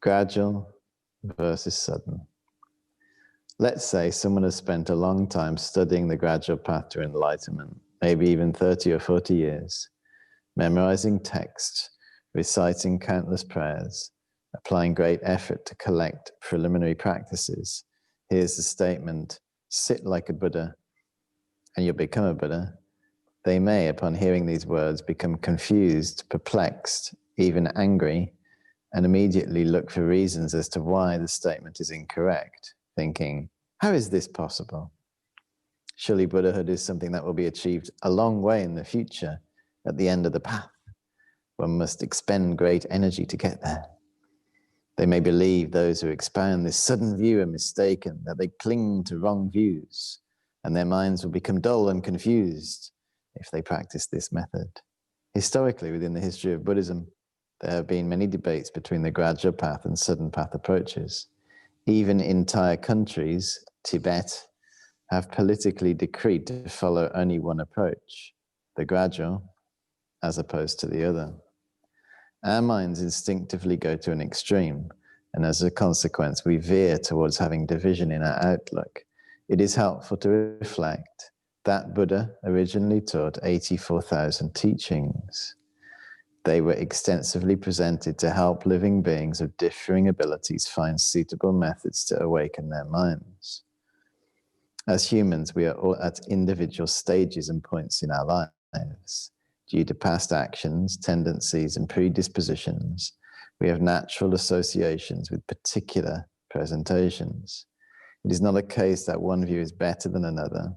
Gradual versus sudden. Let's say someone has spent a long time studying the gradual path to enlightenment, maybe even 30 or 40 years, memorizing text, reciting countless prayers, applying great effort to collect preliminary practices. Here's the statement, sit like a Buddha, and you'll become a Buddha. They may, upon hearing these words, become confused, perplexed, even angry, and immediately look for reasons as to why the statement is incorrect, thinking, how is this possible? Surely Buddhahood is something that will be achieved a long way in the future, at the end of the path. One must expend great energy to get there. They may believe those who expound this sudden view are mistaken, that they cling to wrong views, and their minds will become dull and confused if they practice this method. Historically, within the history of Buddhism, there have been many debates between the gradual path and sudden path approaches. Even entire countries, Tibet, have politically decreed to follow only one approach, the gradual, as opposed to the other. Our minds instinctively go to an extreme, and as a consequence, we veer towards having division in our outlook. It is helpful to reflect that Buddha originally taught 84,000 teachings. They were extensively presented to help living beings of differing abilities find suitable methods to awaken their minds. As humans, we are all at individual stages and points in our lives. Due to past actions, tendencies, and predispositions, we have natural associations with particular presentations. It is not a case that one view is better than another.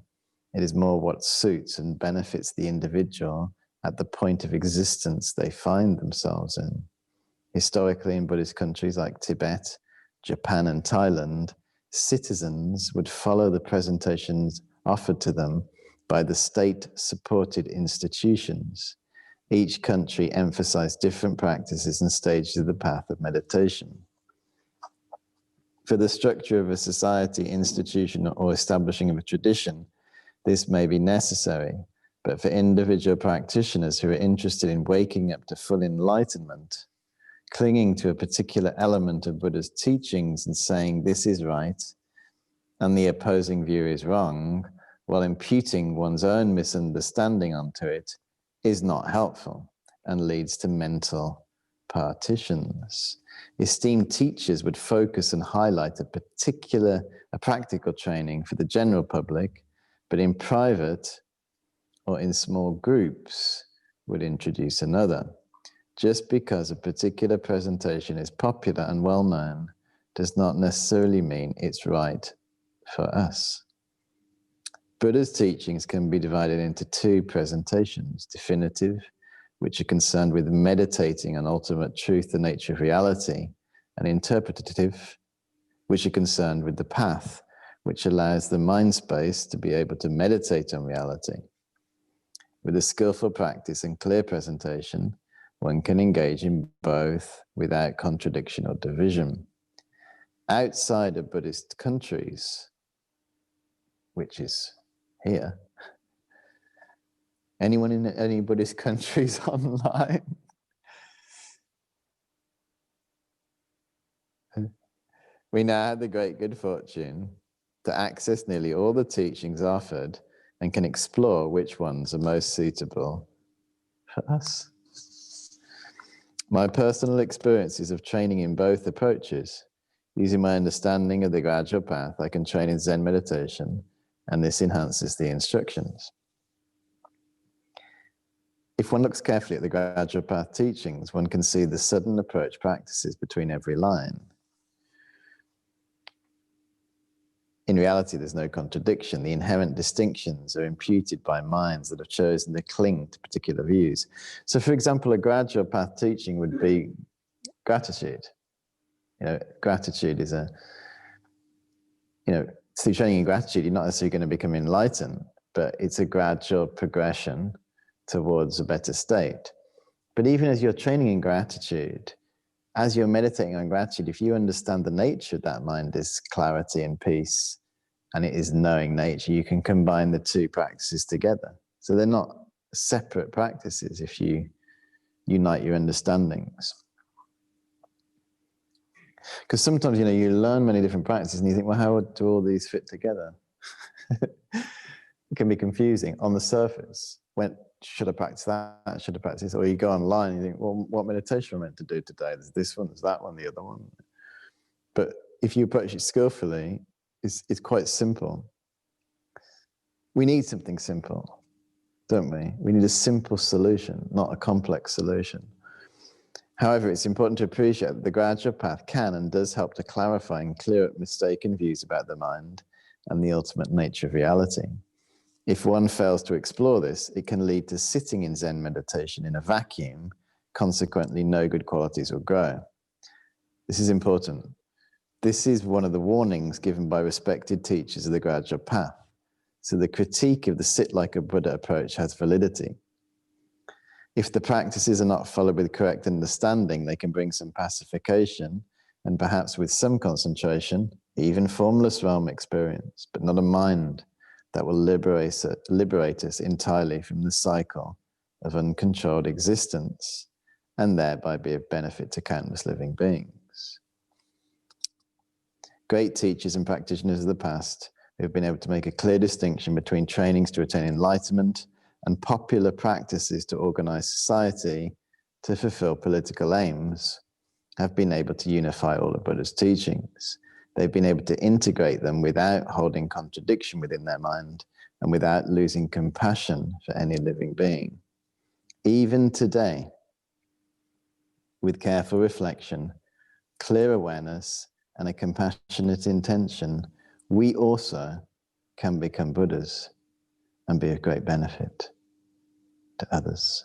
It is more what suits and benefits the individual at the point of existence they find themselves in. Historically, in Buddhist countries like Tibet, Japan, and Thailand, citizens would follow the presentations offered to them by the state-supported institutions. Each country emphasized different practices and stages of the path of meditation. For the structure of a society, institution, or establishing of a tradition, this may be necessary, but for individual practitioners who are interested in waking up to full enlightenment, clinging to a particular element of Buddha's teachings and saying this is right and the opposing view is wrong, while imputing one's own misunderstanding onto it, is not helpful and leads to mental partitions. Esteemed teachers would focus and highlight a practical training for the general public, but in private or in small groups would introduce another. Just because a particular presentation is popular and well-known does not necessarily mean it's right for us. Buddha's teachings can be divided into two presentations: definitive, which are concerned with meditating on ultimate truth, the nature of reality, and interpretative, which are concerned with the path, which allows the mind space to be able to meditate on reality. With a skillful practice and clear presentation, one can engage in both without contradiction or division. Outside of Buddhist countries, which is here, anyone in any Buddhist countries online? We now have the great good fortune to access nearly all the teachings offered and can explore which ones are most suitable for us. My personal experiences of training in both approaches, using my understanding of the gradual path, I can train in Zen meditation, and this enhances the instructions. If one looks carefully at the gradual path teachings, one can see the sudden approach practices between every line. In reality, there's no contradiction. The inherent distinctions are imputed by minds that have chosen to cling to particular views. So, for example, a gradual path teaching would be gratitude. Gratitude is through training in gratitude, you're not necessarily going to become enlightened, but it's a gradual progression towards a better state. But even as you're training in gratitude, as you're meditating on gratitude, if you understand the nature of that mind is clarity and peace, and it is knowing nature, you can combine the two practices together. So they're not separate practices if you unite your understandings. Because sometimes, you know, you learn many different practices and you think, well, how do all these fit together? It can be confusing on the surface. When should I practice that? Should I practice this? Or you go online and you think, well, what meditation am I meant to do today? There's this one, there's that one, the other one. But if you approach it skillfully, it's quite simple. We need something simple, don't we? We need a simple solution, not a complex solution. However, it's important to appreciate that the gradual path can and does help to clarify and clear up mistaken views about the mind and the ultimate nature of reality. If one fails to explore this, it can lead to sitting in Zen meditation in a vacuum. Consequently, no good qualities will grow. This is important. This is one of the warnings given by respected teachers of the gradual path. So the critique of the sit like a Buddha approach has validity. If the practices are not followed with correct understanding, they can bring some pacification and perhaps with some concentration, even formless realm experience, but not a mind that will liberate us entirely from the cycle of uncontrolled existence and thereby be of benefit to countless living beings. Great teachers and practitioners of the past who have been able to make a clear distinction between trainings to attain enlightenment and popular practices to organize society to fulfill political aims have been able to unify all of Buddha's teachings. They've been able to integrate them without holding contradiction within their mind and without losing compassion for any living being. Even today, with careful reflection, clear awareness, and a compassionate intention, we also can become Buddhas and be of great benefit to others.